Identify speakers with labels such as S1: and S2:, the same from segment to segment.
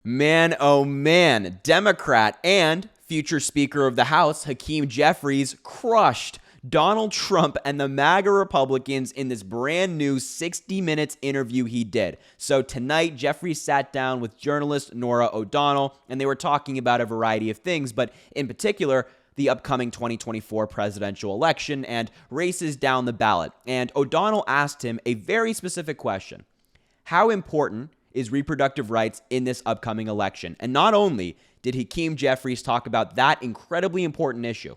S1: Man, oh man, Democrat and future Speaker of the House, Hakeem Jeffries, crushed Donald Trump and the MAGA Republicans in this brand new 60 Minutes interview he did. So tonight, Jeffries sat down with journalist Norah O'Donnell, and they were talking about a variety of things, but in particular, the upcoming 2024 presidential election and races down the ballot. And O'Donnell asked him a very specific question. How important is reproductive rights in this upcoming election? And not only did Hakeem Jeffries talk about that incredibly important issue,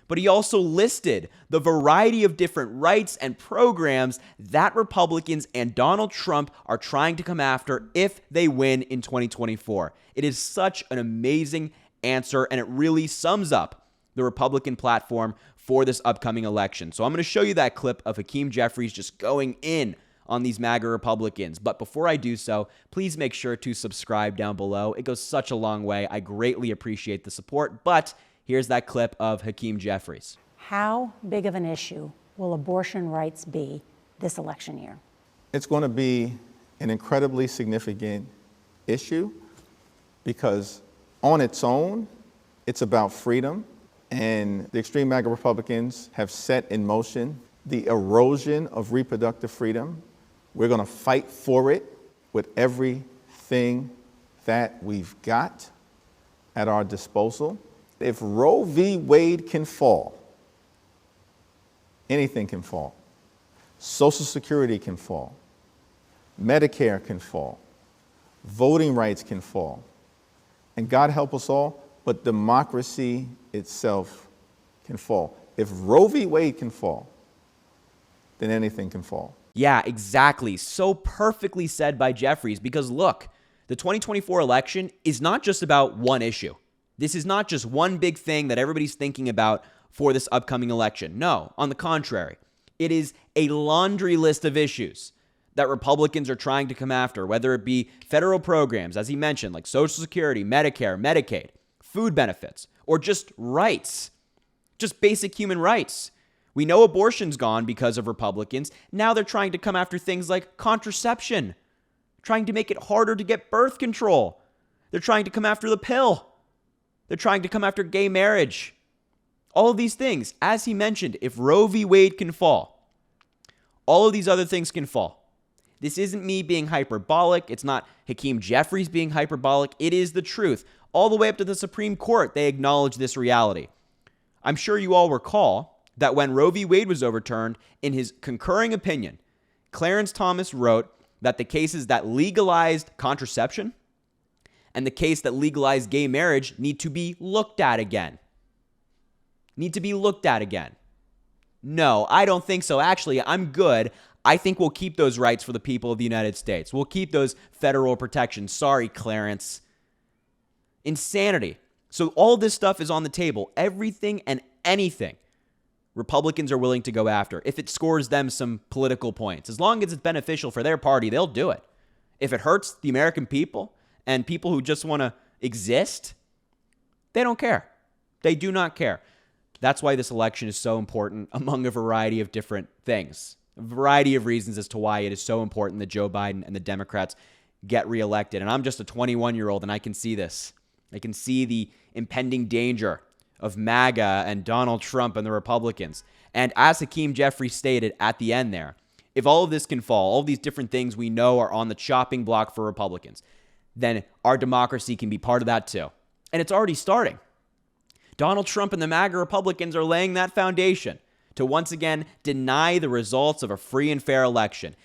S1: but he also listed the variety of different rights and programs that Republicans and Donald Trump are trying to come after if they win in 2024. It is such an amazing answer, and it really sums up the Republican platform for this upcoming election. So I'm going to show you that clip of Hakeem Jeffries just going in on these MAGA Republicans. But before I do so, please make sure to subscribe down below. It goes such a long way. I greatly appreciate the support. But here's that clip of Hakeem Jeffries.
S2: How big of an issue will abortion rights be this election year?
S3: It's going to be an incredibly significant issue because on its own, it's about freedom. And the extreme MAGA Republicans have set in motion the erosion of reproductive freedom. We're going to fight for it with everything that we've got at our disposal. If Roe v. Wade can fall, anything can fall. Social Security can fall. Medicare can fall. Voting rights can fall. And God help us all, but democracy itself can fall. If Roe v. Wade can fall, then anything can fall.
S1: Yeah, exactly. So perfectly said by Jeffries, because look, the 2024 election is not just about one issue. This is not just one big thing that everybody's thinking about for this upcoming election. No, on the contrary, it is a laundry list of issues that Republicans are trying to come after, whether it be federal programs, as he mentioned, like Social Security, Medicare, Medicaid, food benefits, or just rights, just basic human rights. We know abortion's gone because of Republicans. Now they're trying to come after things like contraception, trying to make it harder to get birth control. They're trying to come after the pill. They're trying to come after gay marriage. All of these things, as he mentioned, if Roe v. Wade can fall, all of these other things can fall. This isn't me being hyperbolic. It's not Hakeem Jeffries being hyperbolic. It is the truth. All the way up to the Supreme Court, they acknowledge this reality. I'm sure you all recall that when Roe v. Wade was overturned, in his concurring opinion, Clarence Thomas wrote that the cases that legalized contraception and the case that legalized gay marriage need to be looked at again. No, I don't think so. Actually, I'm good. I think we'll keep those rights for the people of the United States. We'll keep those federal protections. Sorry, Clarence. Insanity. So all this stuff is on the table. Everything and anything Republicans are willing to go after if it scores them some political points. As long as it's beneficial for their party, they'll do it. If it hurts the American people and people who just want to exist, they don't care. They do not care. That's why this election is so important among a variety of different things. A variety of reasons as to why it is so important that Joe Biden and the Democrats get reelected. And I'm just a 21-year-old and I can see this. I can see the impending danger of MAGA and Donald Trump and the Republicans. And as Hakeem Jeffries stated at the end there, if all of this can fall, all of these different things we know are on the chopping block for Republicans, then our democracy can be part of that too. And it's already starting. Donald Trump and the MAGA Republicans are laying that foundation to once again deny the results of a free and fair election.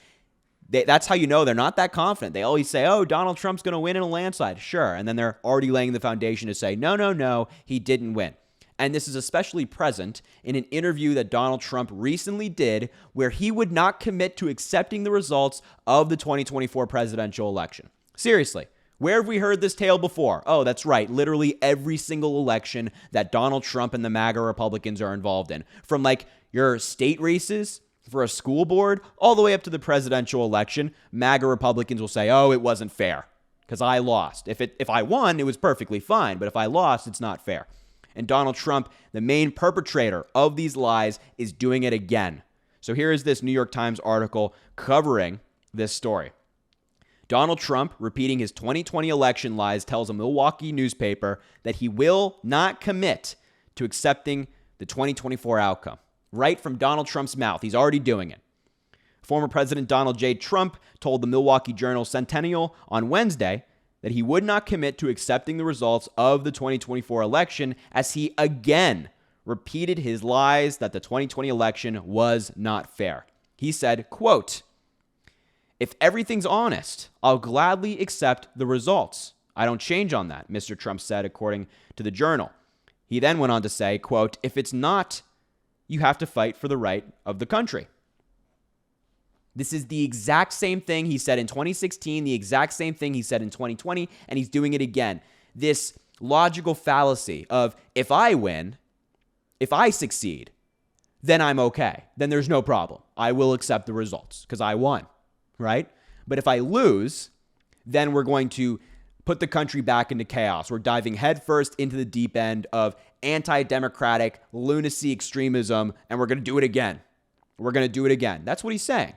S1: That's how you know they're not that confident. They always say, oh, Donald Trump's going to win in a landslide. Sure. And then they're already laying the foundation to say, no, he didn't win. And this is especially present in an interview that Donald Trump recently did where he would not commit to accepting the results of the 2024 presidential election. Seriously, where have we heard this tale before? Oh, that's right. Literally every single election that Donald Trump and the MAGA Republicans are involved in. From like your state races for a school board all the way up to the presidential election, MAGA Republicans will say, oh, it wasn't fair because I lost. If I won, it was perfectly fine. But if I lost, it's not fair. And Donald Trump, the main perpetrator of these lies, is doing it again. So here is this New York Times article covering this story. Donald Trump, repeating his 2020 election lies, tells a Milwaukee newspaper that he will not commit to accepting the 2024 outcome. Right from Donald Trump's mouth. He's already doing it. Former President Donald J. Trump told the Milwaukee Journal Centennial on Wednesday that he would not commit to accepting the results of the 2024 election, as he again repeated his lies that the 2020 election was not fair. He said, quote, "If everything's honest, I'll gladly accept the results. I don't change on that," Mr. Trump said, according to the Journal. He then went on to say, quote, "If it's not, you have to fight for the right of the country." This is the exact same thing he said in 2016, the exact same thing he said in 2020, and he's doing it again. This logical fallacy of, if I win, if I succeed, then I'm okay. Then there's no problem. I will accept the results because I won, right? But if I lose, then we're going to put the country back into chaos. We're diving headfirst into the deep end of anti-democratic lunacy extremism, and we're going to do it again. We're going to do it again. That's what he's saying.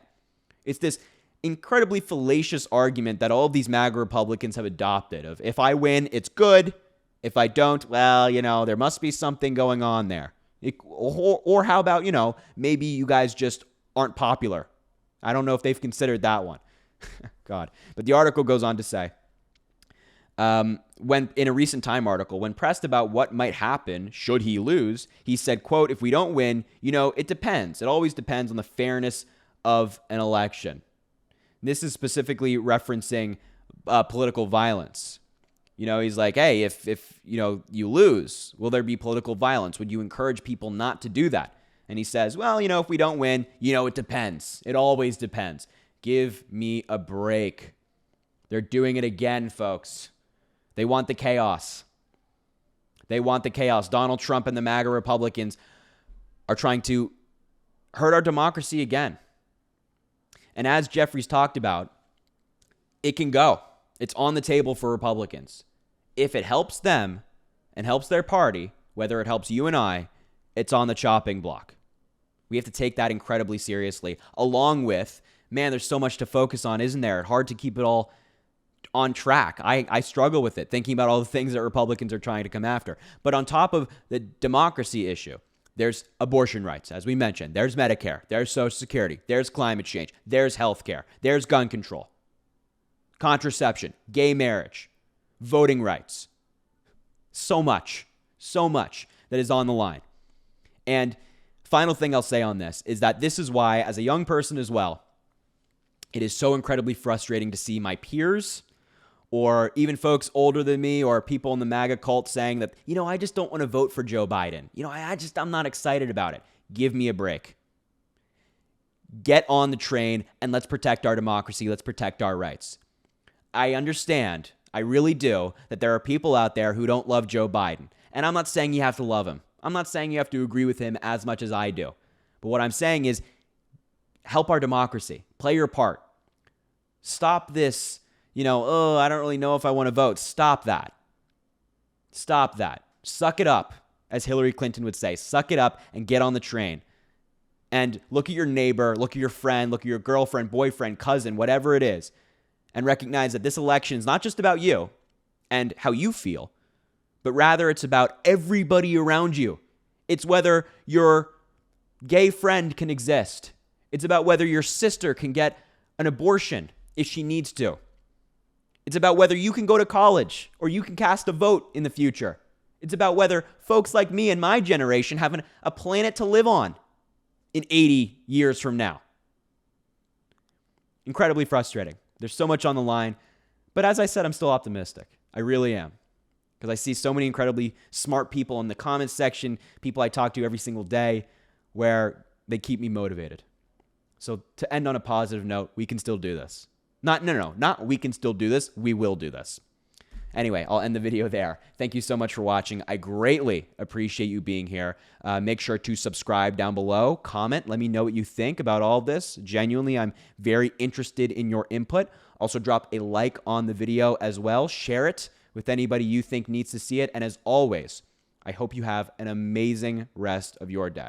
S1: It's this incredibly fallacious argument that all of these MAGA Republicans have adopted of, if I win, it's good. If I don't, well, there must be something going on there. Or how about, maybe you guys just aren't popular. I don't know if they've considered that one. God. But the article goes on to say, when in a recent Time article, when pressed about what might happen should he lose, he said, quote, "If we don't win, it depends. It always depends on the fairness of an election." This is specifically referencing political violence. He's like, hey, if you lose, will there be political violence? Would you encourage people not to do that? And he says, well, if we don't win, it depends. It always depends. Give me a break. They're doing it again, folks. They want the chaos. They want the chaos. Donald Trump and the MAGA Republicans are trying to hurt our democracy again. And as Jeffries talked about, it can go. It's on the table for Republicans. If it helps them and helps their party, whether it helps you and I, it's on the chopping block. We have to take that incredibly seriously, along with, man, there's so much to focus on, isn't there? It's hard to keep it all on track. I struggle with it, thinking about all the things that Republicans are trying to come after. But on top of the democracy issue, there's abortion rights, as we mentioned. There's Medicare. There's Social Security. There's climate change. There's healthcare. There's gun control, contraception, gay marriage, voting rights. So much that is on the line. And final thing I'll say on this is that this is why, as a young person as well, it is so incredibly frustrating to see my peers or even folks older than me or people in the MAGA cult saying that, I just don't want to vote for Joe Biden. I'm not excited about it. Give me a break. Get on the train and let's protect our democracy. Let's protect our rights. I understand, I really do, that there are people out there who don't love Joe Biden. And I'm not saying you have to love him. I'm not saying you have to agree with him as much as I do. But what I'm saying is help our democracy. Play your part. Stop this, I don't really know if I want to vote. Stop that. Stop that. Suck it up, as Hillary Clinton would say. Suck it up and get on the train. And look at your neighbor, look at your friend, look at your girlfriend, boyfriend, cousin, whatever it is, and recognize that this election is not just about you and how you feel, but rather it's about everybody around you. It's whether your gay friend can exist. It's about whether your sister can get an abortion if she needs to. It's about whether you can go to college or you can cast a vote in the future. It's about whether folks like me and my generation have a planet to live on in 80 years from now. Incredibly frustrating. There's so much on the line. But as I said, I'm still optimistic. I really am. Because I see so many incredibly smart people in the comments section, people I talk to every single day, where they keep me motivated. So to end on a positive note, we can still do this. Not we can still do this. We will do this. Anyway, I'll end the video there. Thank you so much for watching. I greatly appreciate you being here. Make sure to subscribe down below. Comment. Let me know what you think about all this. Genuinely, I'm very interested in your input. Also, drop a like on the video as well. Share it with anybody you think needs to see it. And as always, I hope you have an amazing rest of your day.